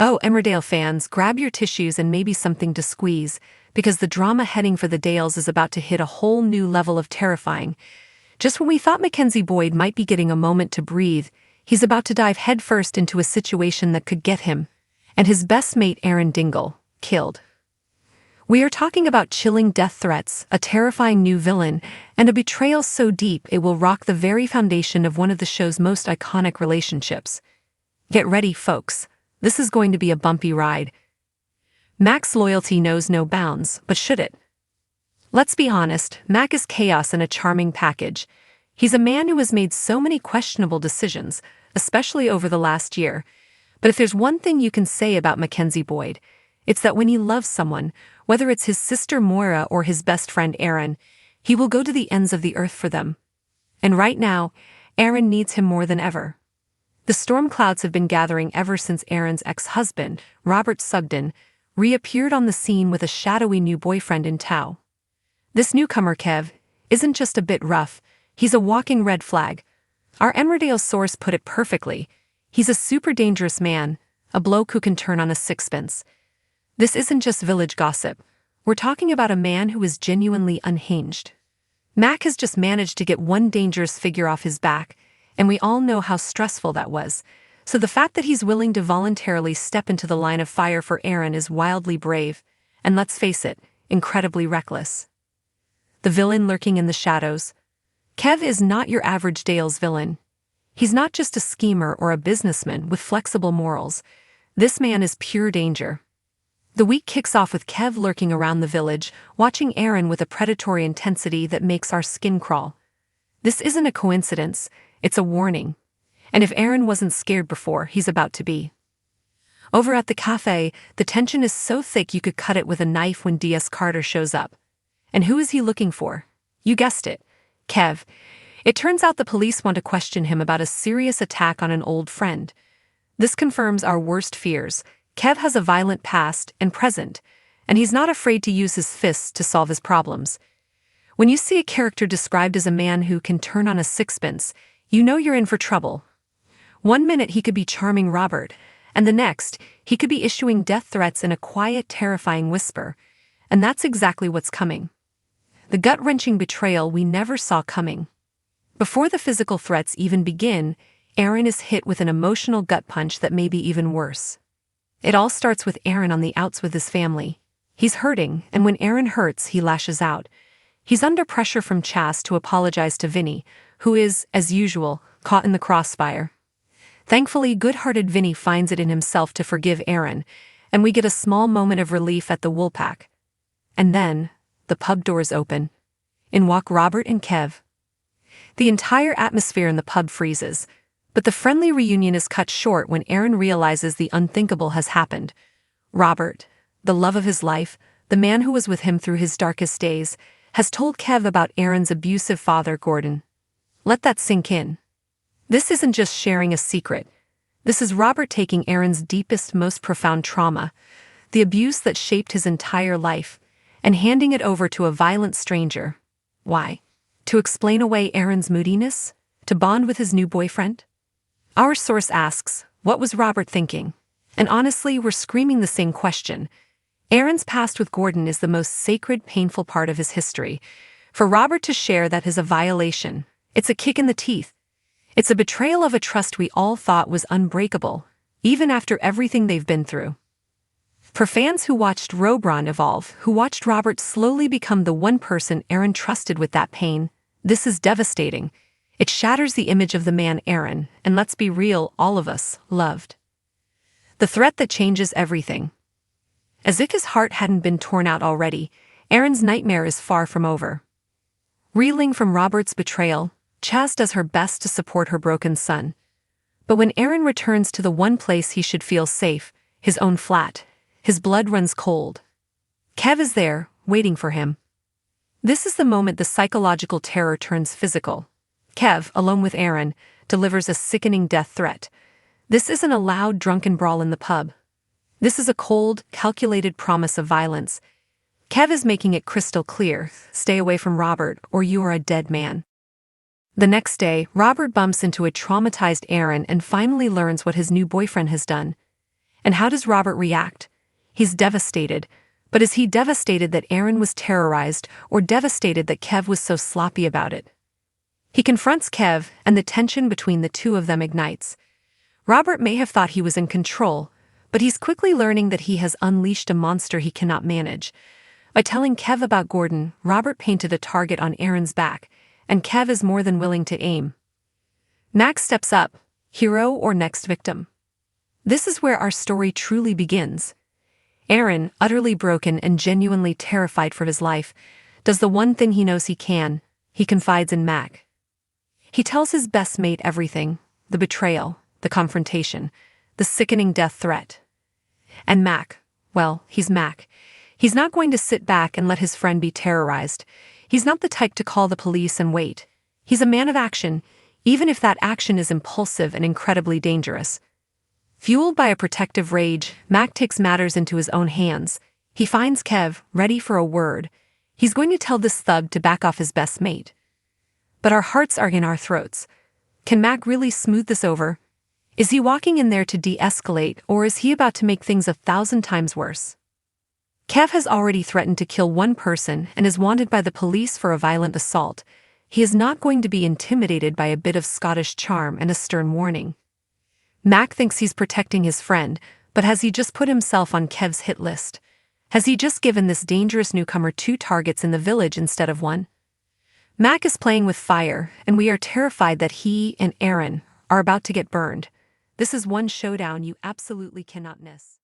Oh, Emmerdale fans, grab your tissues and maybe something to squeeze, because the drama heading for the Dales is about to hit a whole new level of terrifying. Just when we thought Mackenzie Boyd might be getting a moment to breathe, he's about to dive headfirst into a situation that could get him and his best mate Aaron Dingle killed. We are talking about chilling death threats, a terrifying new villain, and a betrayal so deep it will rock the very foundation of one of the show's most iconic relationships. Get ready, folks. This is going to be a bumpy ride. Mac's loyalty knows no bounds, but should it? Let's be honest, Mac is chaos in a charming package. He's a man who has made so many questionable decisions, especially over the last year. But if there's one thing you can say about Mackenzie Boyd, it's that when he loves someone, whether it's his sister Moira or his best friend Aaron, he will go to the ends of the earth for them. And right now, Aaron needs him more than ever. The storm clouds have been gathering ever since Aaron's ex-husband, Robert Sugden, reappeared on the scene with a shadowy new boyfriend in tow. This newcomer, Kev, isn't just a bit rough, he's a walking red flag. Our Emmerdale source put it perfectly. He's a super dangerous man, a bloke who can turn on a sixpence. This isn't just village gossip. We're talking about a man who is genuinely unhinged. Mac has just managed to get one dangerous figure off his back, and we all know how stressful that was. So the fact that he's willing to voluntarily step into the line of fire for Aaron is wildly brave, and let's face it, incredibly reckless. The villain lurking in the shadows. Kev is not your average Dales villain. He's not just a schemer or a businessman with flexible morals. This man is pure danger. The week kicks off with Kev lurking around the village, watching Aaron with a predatory intensity that makes our skin crawl. This isn't a coincidence, it's a warning. And if Aaron wasn't scared before, he's about to be. Over at the cafe, the tension is so thick you could cut it with a knife when D.S. Carter shows up. And who is he looking for? You guessed it, Kev. It turns out the police want to question him about a serious attack on an old friend. This confirms our worst fears. Kev has a violent past and present, and he's not afraid to use his fists to solve his problems. When you see a character described as a man who can turn on a sixpence, you know you're in for trouble. One minute he could be charming Robert, and the next, he could be issuing death threats in a quiet, terrifying whisper. And that's exactly what's coming. The gut-wrenching betrayal we never saw coming. Before the physical threats even begin, Aaron is hit with an emotional gut punch that may be even worse. It all starts with Aaron on the outs with his family. He's hurting, and when Aaron hurts, he lashes out. He's under pressure from Chas to apologize to Vinny, who is, as usual, caught in the crossfire. Thankfully, good-hearted Vinny finds it in himself to forgive Aaron, and we get a small moment of relief at the Woolpack. And then, the pub doors open. In walk Robert and Kev. The entire atmosphere in the pub freezes, but the friendly reunion is cut short when Aaron realizes the unthinkable has happened. Robert, the love of his life, the man who was with him through his darkest days, has told Kev about Aaron's abusive father, Gordon. Let that sink in. This isn't just sharing a secret. This is Robert taking Aaron's deepest, most profound trauma, the abuse that shaped his entire life, and handing it over to a violent stranger. Why? To explain away Aaron's moodiness? To bond with his new boyfriend? Our source asks, what was Robert thinking? And honestly, we're screaming the same question. Aaron's past with Gordon is the most sacred, painful part of his history. For Robert to share that is a violation. It's a kick in the teeth. It's a betrayal of a trust we all thought was unbreakable, even after everything they've been through. For fans who watched Robron evolve, who watched Robert slowly become the one person Aaron trusted with that pain, this is devastating. It shatters the image of the man Aaron, and let's be real, all of us, loved. The threat that changes everything. As if his heart hadn't been torn out already, Aaron's nightmare is far from over. Reeling from Robert's betrayal, Chas does her best to support her broken son. But when Aaron returns to the one place he should feel safe, his own flat, his blood runs cold. Kev is there, waiting for him. This is the moment the psychological terror turns physical. Kev, alone with Aaron, delivers a sickening death threat. This isn't a loud, drunken brawl in the pub. This is a cold, calculated promise of violence. Kev is making it crystal clear, stay away from Robert, or you are a dead man. The next day, Robert bumps into a traumatized Aaron and finally learns what his new boyfriend has done. And how does Robert react? He's devastated. But is he devastated that Aaron was terrorized, or devastated that Kev was so sloppy about it? He confronts Kev, and the tension between the two of them ignites. Robert may have thought he was in control, but he's quickly learning that he has unleashed a monster he cannot manage. By telling Kev about Gordon, Robert painted a target on Aaron's back, and Kev is more than willing to aim. Mac steps up, hero or next victim. This is where our story truly begins. Aaron, utterly broken and genuinely terrified for his life, does the one thing he knows he can: he confides in Mac. He tells his best mate everything: the betrayal, the confrontation, the sickening death threat. And Mac, well, he's Mac. He's not going to sit back and let his friend be terrorized. He's not the type to call the police and wait. He's a man of action, even if that action is impulsive and incredibly dangerous. Fueled by a protective rage, Mac takes matters into his own hands. He finds Kev, ready for a word. He's going to tell this thug to back off his best mate. But our hearts are in our throats. Can Mac really smooth this over? Is he walking in there to de-escalate, or is he about to make things 1,000 times worse? Kev has already threatened to kill one person and is wanted by the police for a violent assault. He is not going to be intimidated by a bit of Scottish charm and a stern warning. Mac thinks he's protecting his friend, but has he just put himself on Kev's hit list? Has he just given this dangerous newcomer 2 targets in the village instead of 1? Mac is playing with fire, and we are terrified that he and Aaron are about to get burned. This is one showdown you absolutely cannot miss.